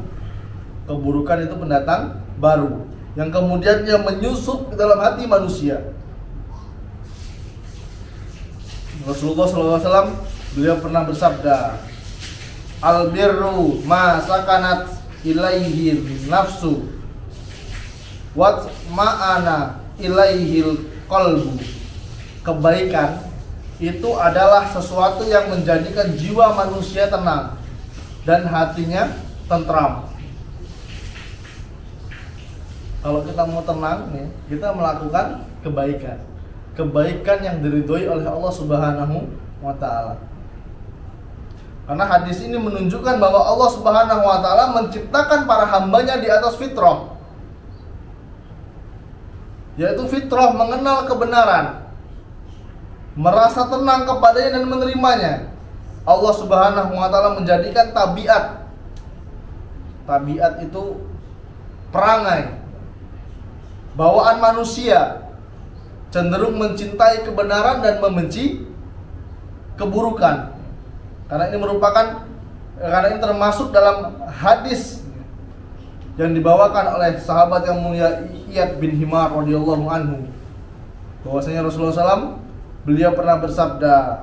Keburukan itu pendatang baru yang kemudiannya menyusup ke dalam hati manusia. Rasulullah SAW beliau pernah bersabda, al-birru ma sakanat ilaihi nafsu wat ma'ana ilaihil qalbu. Kebaikan itu adalah sesuatu yang menjadikan jiwa manusia tenang dan hatinya tentram. Kalau kita mau tenang nih, kita melakukan kebaikan. Kebaikan yang diridhoi oleh Allah Subhanahu wa taala. Karena hadis ini menunjukkan bahwa Allah Subhanahu wa taala menciptakan para hambanya di atas fitrah. Yaitu fitrah mengenal kebenaran, merasa tenang kepadanya dan menerimanya. Allah Subhanahu wa taala menjadikan tabiat. Tabiat itu perangai, bawaan manusia cenderung mencintai kebenaran dan membenci keburukan. Karena ini termasuk dalam hadis yang dibawakan oleh sahabat yang mulia Iyad bin Himar radhiyallahu anhu, bahwasanya Rasulullah SAW beliau pernah bersabda,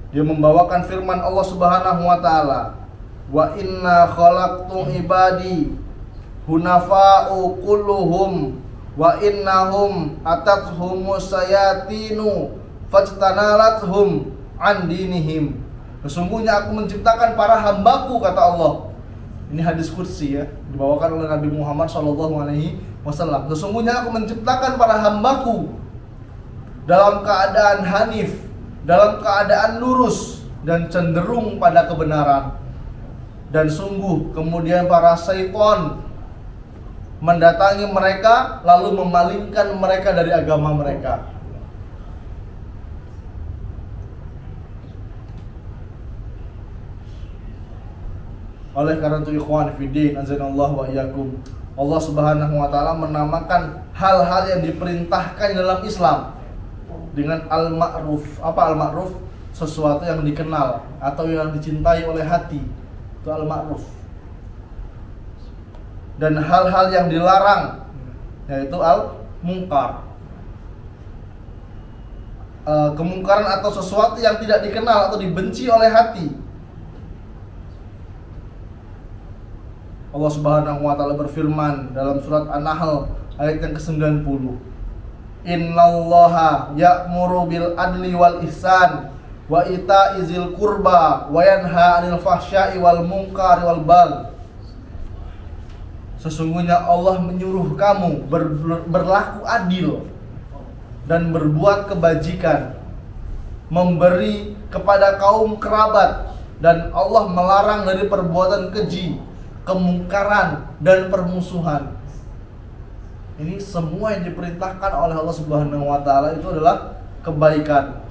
dia membawakan firman Allah Subhanahu wa taala, wa inna khalaqtu ibadi hunafa'u kulluhum wa innahum atathumus sayatinu fajtanalathum an dinihim. Sesungguhnya aku menciptakan para hambaku, kata Allah. Ini hadis qudsi ya, dibawakan oleh Nabi Muhammad SAW. Sesungguhnya aku menciptakan para hambaku dalam keadaan hanif, dalam keadaan lurus dan cenderung pada kebenaran. Dan sungguh kemudian para syaitan mendatangi mereka lalu memalingkan mereka dari agama mereka. Oleh karena itu ikhwan fiddin azanallahu wa iyyakum, Allah Subhanahu wa taala menamakan hal-hal yang diperintahkan dalam Islam dengan al-ma'ruf. Apa al-ma'ruf? Sesuatu yang dikenal atau yang dicintai oleh hati. Itu al-ma'ruf. Dan hal-hal yang dilarang yaitu al-mungkar. Kemungkaran atau sesuatu yang tidak dikenal atau dibenci oleh hati. Allah Subhanahu wa taala berfirman dalam surat An-Nahl ayat yang ke-90, innallaha ya'muru bil adli wal ihsan wa ita'izil qurba wa yanha 'anil fahsya'i wal munkari wal baghi. Sesungguhnya Allah menyuruh kamu berlaku adil dan berbuat kebajikan, memberi kepada kaum kerabat, dan Allah melarang dari perbuatan keji, kemungkaran, dan permusuhan. Ini semua yang diperintahkan oleh Allah Subhanahu wa taala itu adalah kebaikan.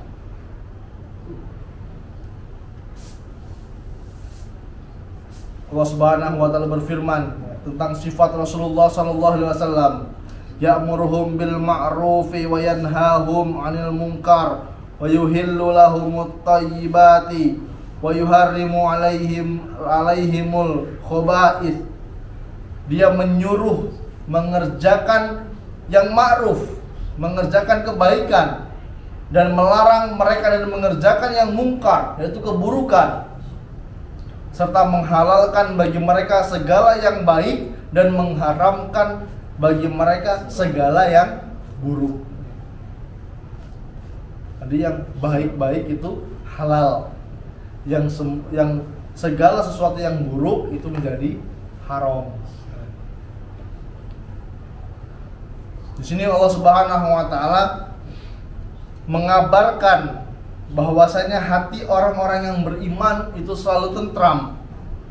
Allah Subhanahu wa taala berfirman tentang sifat Rasulullah sallallahu alaihi wasallam, ya'muruhum bil ma'rufi wa yanhahum 'anil munkar wa yuhillu lahumut thayyibati wa yuharrimu 'alaihimul khaba'ith. Dia menyuruh mengerjakan yang ma'ruf, mengerjakan kebaikan, dan melarang mereka dari mengerjakan yang mungkar, yaitu keburukan, serta menghalalkan bagi mereka segala yang baik dan mengharamkan bagi mereka segala yang buruk. Jadi yang baik-baik itu halal, yang segala sesuatu yang buruk itu menjadi haram. Di sini Allah Subhanahu wa taala mengabarkan bahwasanya hati orang-orang yang beriman itu selalu tentram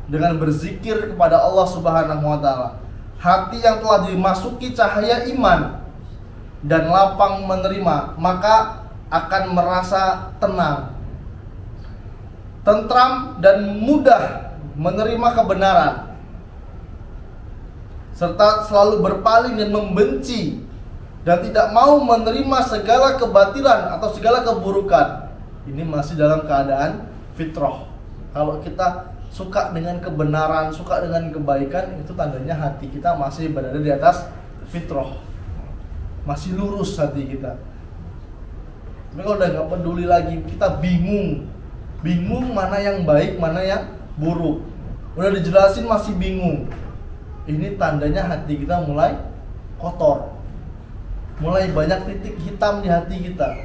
dengan berzikir kepada Allah Subhanahu wa taala. Hati yang telah dimasuki cahaya iman dan lapang menerima, maka akan merasa tenang, tentram, dan mudah menerima kebenaran, serta selalu berpaling dan membenci dan tidak mau menerima segala kebatilan atau segala keburukan. Ini masih dalam keadaan fitrah. Kalau kita suka dengan kebenaran, suka dengan kebaikan, itu tandanya hati kita masih berada di atas fitrah, masih lurus hati kita. Tapi kalau udah nggak peduli lagi, kita bingung mana yang baik, mana yang buruk. Udah dijelasin masih bingung. Ini tandanya hati kita mulai kotor, mulai banyak titik hitam di hati kita.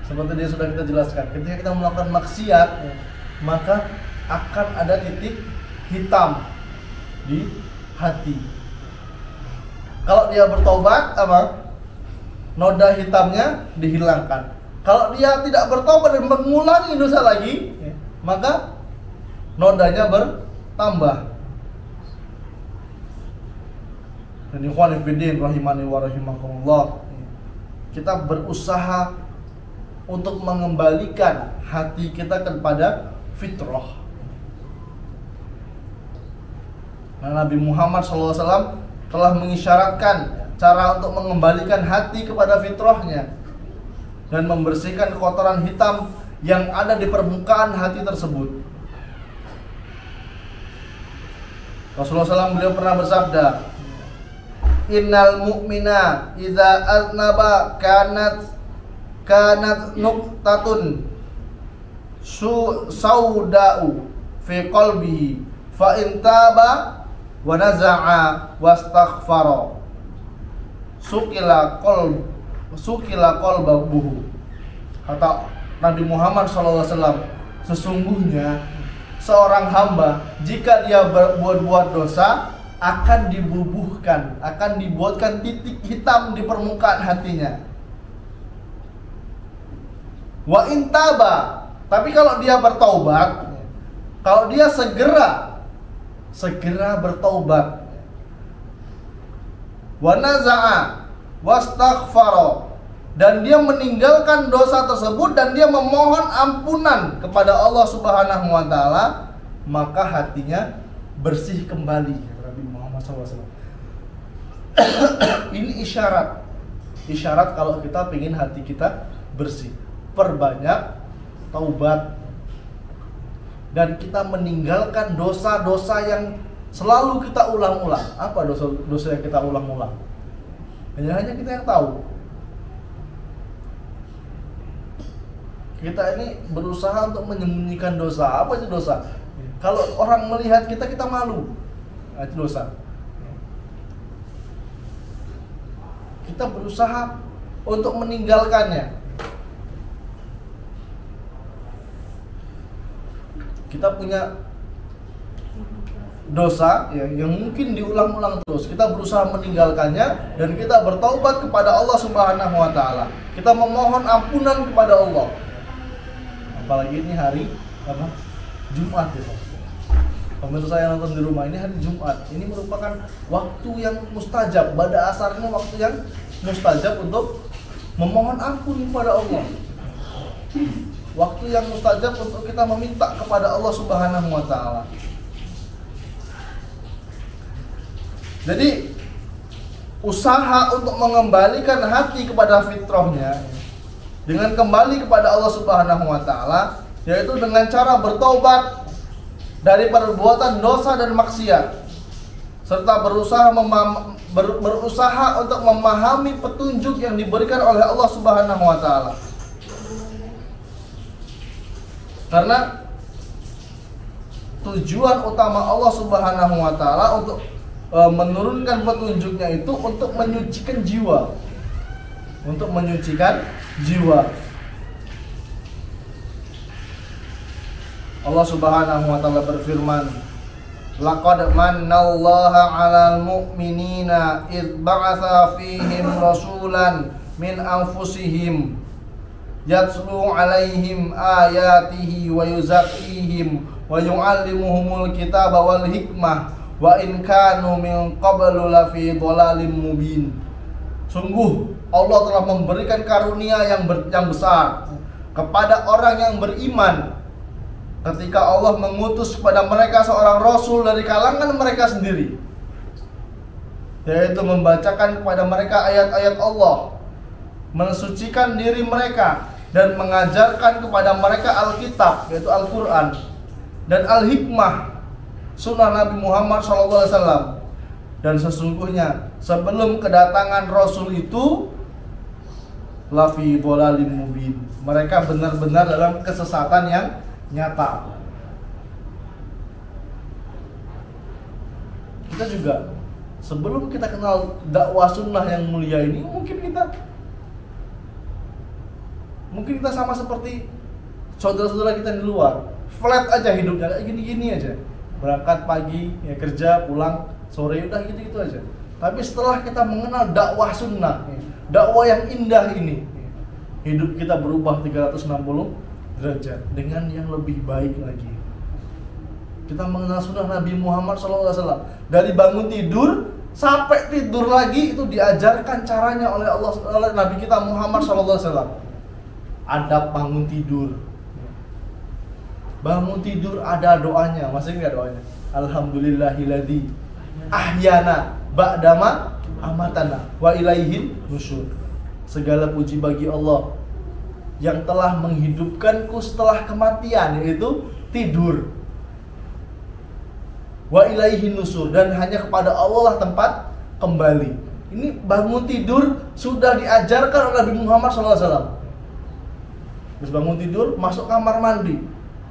Seperti dia sudah kita jelaskan, ketika kita melakukan maksiat, maka akan ada titik hitam di hati. Kalau dia bertobat, apa? Noda hitamnya dihilangkan. Kalau dia tidak bertobat dan mengulangi dosa lagi, maka nodanya bertambah. Dan ikhwan fillah rahimani wa rahimakumullah, kita berusaha untuk mengembalikan hati kita kepada fitrah. Nah, Nabi Muhammad SAW telah mengisyaratkan cara untuk mengembalikan hati kepada fitrahnya dan membersihkan kotoran hitam yang ada di permukaan hati tersebut. Rasulullah SAW beliau pernah bersabda, innal mu'mina idza aznaba kanat nuqtatun sauda'u fi qalbihi fa in taba wa naza'a wastaghfara sukila qalbuhu. Kata Nabi Muhammad SAW, sesungguhnya seorang hamba jika dia berbuat dosa akan dibubuhkan, akan dibuatkan titik hitam di permukaan hatinya. Wa intaba, tapi kalau dia bertaubat, kalau dia segera bertaubat, wa naza'a wastaghfara, dan dia meninggalkan dosa tersebut dan dia memohon ampunan kepada Allah Subhanahu wa taala, maka hatinya bersih kembali. Nabi Muhammad SAW. Ini isyarat kalau kita ingin hati kita bersih. Perbanyak taubat dan kita meninggalkan dosa-dosa yang selalu kita ulang-ulang. Apa dosa yang kita ulang-ulang? Hanya kita yang tahu. Kita ini berusaha untuk menyembunyikan dosa. Apa itu dosa? Kalau orang melihat kita malu. Nah, itu dosa. Kita berusaha untuk meninggalkannya. Kita punya dosa yang mungkin diulang-ulang terus. Kita berusaha meninggalkannya dan kita bertaubat kepada Allah Subhanahu wa taala. Kita memohon ampunan kepada Allah. Apalagi ini hari apa? Jumat ya. Pemirsa saya nonton di rumah, ini hari Jumat. Ini merupakan waktu yang mustajab. Pada asarnya waktu yang mustajab untuk memohon ampun kepada Allah. Waktu yang mustajab untuk kita meminta kepada Allah Subhanahu wa taala. Jadi usaha untuk mengembalikan hati kepada fitrahnya dengan kembali kepada Allah Subhanahu wa taala, yaitu dengan cara bertaubat dari perbuatan dosa dan maksiat, serta berusaha untuk memahami petunjuk yang diberikan oleh Allah Subhanahu wa taala. Karena tujuan utama Allah Subhanahu wa taala untuk menurunkan petunjuknya itu untuk menyucikan jiwa. Untuk menyucikan jiwa. Allah Subhanahu wa taala berfirman, laqad mannallaha 'alal mu'minina id ba'atsa fihim rasulan min anfusihim yatlu 'alaihim ayatihi wa yuzakkihim wa yu'allimuhumul kitaba wal hikmah wa in kanu min qablu lafi dhalalin mubin. Sungguh Allah telah memberikan karunia yang besar kepada orang yang beriman ketika Allah mengutus kepada mereka seorang rasul dari kalangan mereka sendiri, yaitu membacakan kepada mereka ayat-ayat Allah, mensucikan diri mereka, dan mengajarkan kepada mereka Alkitab, yaitu Al-Quran, dan Al-Hikmah, sunnah Nabi Muhammad SAW. Dan sesungguhnya sebelum kedatangan Rasul itu, lafi dhalalin mubin. Mereka benar-benar dalam kesesatan yang nyata. Kita juga sebelum kita kenal dakwah sunnah yang mulia ini, mungkin kita sama seperti saudara-saudara kita di luar, flat aja hidupnya, kayak gini-gini aja, berangkat pagi, ya kerja, pulang sore, udah gitu-gitu aja. Tapi setelah kita mengenal dakwah sunnah, dakwah yang indah ini, hidup kita berubah 360 derajat dengan yang lebih baik lagi. Kita mengenal sunnah Nabi Muhammad SAW, dari bangun tidur sampai tidur lagi itu diajarkan caranya oleh Nabi kita Muhammad SAW. Adab bangun tidur. Bangun tidur ada doanya, masih nggak doanya? Alhamdulillahilladzi ahyana ba'dama amatana wa ilaihin nusyur. Segala puji bagi Allah yang telah menghidupkanku setelah kematian, yaitu tidur. Wa ilaihin nusur, dan hanya kepada Allah lah tempat kembali. Ini bangun tidur sudah diajarkan oleh Nabi Muhammad SAW. Terus bangun tidur, masuk kamar mandi,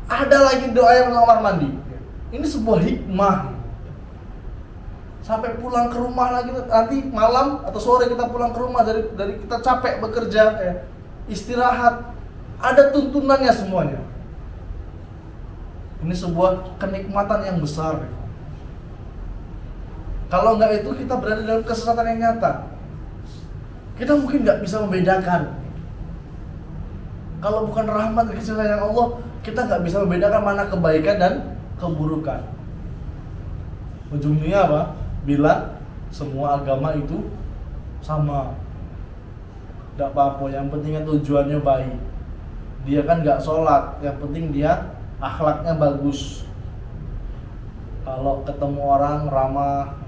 ada lagi doa yang masuk kamar mandi. Ini sebuah hikmah. Sampai pulang ke rumah lagi, nanti malam atau sore kita pulang ke rumah dari kita capek bekerja, istirahat, ada tuntunannya semuanya. Ini sebuah kenikmatan yang besar. Kalau nggak itu kita berada dalam kesesatan yang nyata. Kita mungkin nggak bisa membedakan. Kalau bukan rahmat dan kasih sayang Allah, kita nggak bisa membedakan mana kebaikan dan keburukan. Ujungnya apa? Bilang semua agama itu sama. Nggak apa-apa, yang penting tujuannya baik. Dia kan nggak sholat, yang penting dia akhlaknya bagus. Kalau ketemu orang ramah,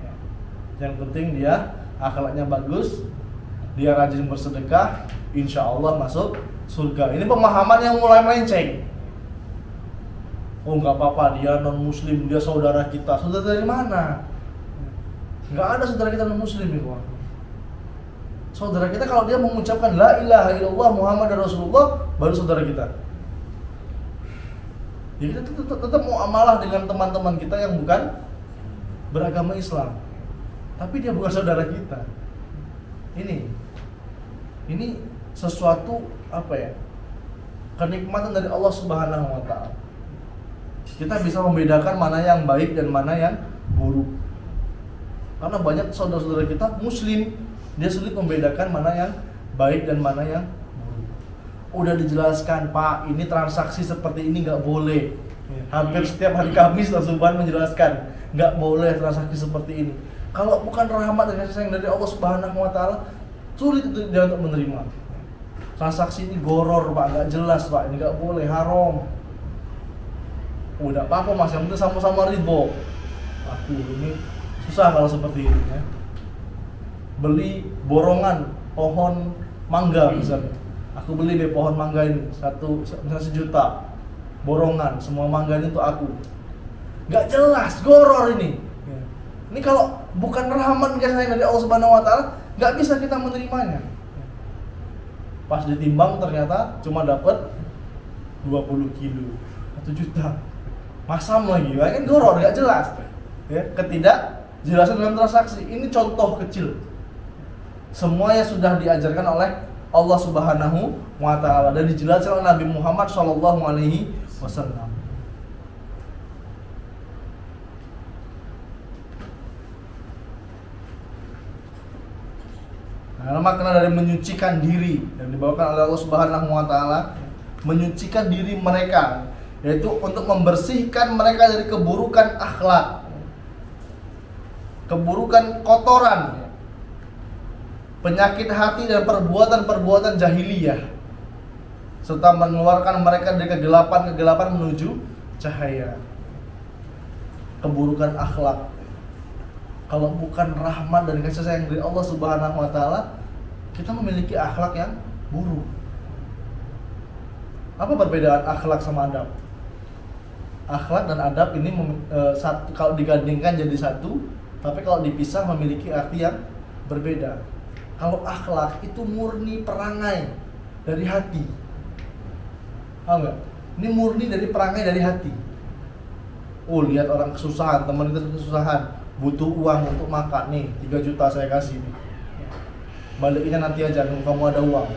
yang penting dia akhlaknya bagus, dia rajin bersedekah, insya Allah masuk surga. Ini pemahaman yang mulai melenceng. Oh nggak apa-apa, dia non muslim, dia saudara kita. Saudara dari mana? Nggak ada saudara kita non muslim itu. Saudara kita kalau dia mengucapkan la ilaha illallah Muhammad Rasulullah, baru saudara kita. Ya kita tetap mau amalah dengan teman-teman kita yang bukan beragama Islam, tapi dia bukan saudara kita. Ini sesuatu apa ya? Kenikmatan dari Allah Subhanahu wa taala. Kita bisa membedakan mana yang baik dan mana yang buruk. Karena banyak saudara-saudara kita muslim, dia sulit membedakan mana yang baik dan mana yang buruk. Udah dijelaskan, Pak, ini transaksi seperti ini nggak boleh. Hampir setiap hari Kamis Subhan menjelaskan, nggak boleh transaksi seperti ini. Kalau bukan rahmat dan kasih sayang dari Allah Subhanahu wa taala, sulit dia untuk menerima. Transaksi ini goror, Pak, nggak jelas, Pak, ini nggak boleh, haram. Udah apa-apa Mas, yang penting sama-sama ridho. Aku ini susah kalau seperti ini ya. Beli borongan pohon mangga misalnya. Aku beli deh pohon mangga ini misalnya 1 juta. Borongan, semua mangga ini untuk aku. Nggak jelas, goror ini. Ini kalau bukan rahmat kasih sayang dari Allah Subhanahu wa taala, nggak bisa kita menerimanya. Pas ditimbang ternyata cuma dapat 20 kilo, 1 juta. Masam lagi, kan goror, nggak jelas. Ya, ketidakjelasan dalam transaksi. Ini contoh kecil. Semuanya sudah diajarkan oleh Allah Subhanahu wa taala dan dijelaskan oleh Nabi Muhammad sallallahu alaihi wasallam. Nah, makna dari menyucikan diri yang dibawakan oleh Allah Subhanahu wa taala, menyucikan diri mereka, yaitu untuk membersihkan mereka dari keburukan akhlak, keburukan kotoran, penyakit hati dan perbuatan-perbuatan jahiliyah, serta mengeluarkan mereka dari kegelapan menuju cahaya. Keburukan akhlak, kalau bukan rahmat dan kasih sayang dari Allah Subhanahu wa taala, kita memiliki akhlak yang buruk. Apa perbedaan akhlak sama adab? Akhlak dan adab ini kalau digandingkan jadi satu, tapi kalau dipisah memiliki arti yang berbeda. Kalau akhlak itu murni perangai, dari hati. Paham nggak? Ini murni dari perangai dari hati. Oh, lihat orang kesusahan, teman kita kesusahan, butuh uang untuk makan nih, 3 juta saya kasih nih. Baliknya nanti aja, nunggu kamu ada uang.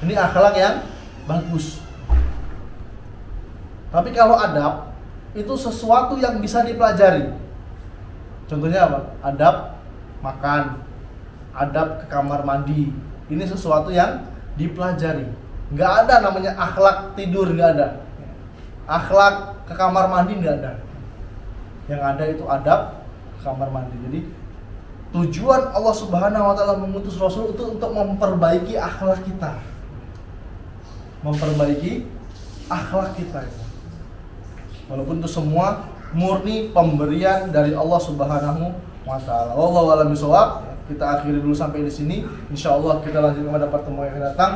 Ini akhlak yang bagus. Tapi kalau adab itu sesuatu yang bisa dipelajari. Contohnya apa? Adab makan, adab ke kamar mandi. Ini sesuatu yang dipelajari. Nggak ada namanya akhlak tidur, nggak ada. Akhlak ke kamar mandi nggak ada. Yang ada itu adab ke kamar mandi. Jadi tujuan Allah Subhanahu wa taala mengutus Rasul itu untuk memperbaiki akhlak kita. Memperbaiki akhlak kita. Walaupun itu semua murni pemberian dari Allah Subhanahu wa taala. Wallahu a'lam bishawab. Kita akhiri dulu sampai di sini. Insyaallah kita lanjut pada pertemuan yang akan datang.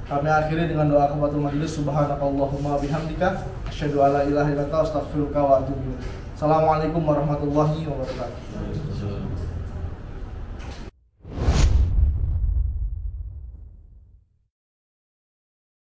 Kami akhiri dengan doa kafatul majelis. Subhanakallahumma bihamdika asyhadu an la ilaha illa anta astaghfiruka wa atubu ilaik. Assalamualaikum warahmatullahi wabarakatuh.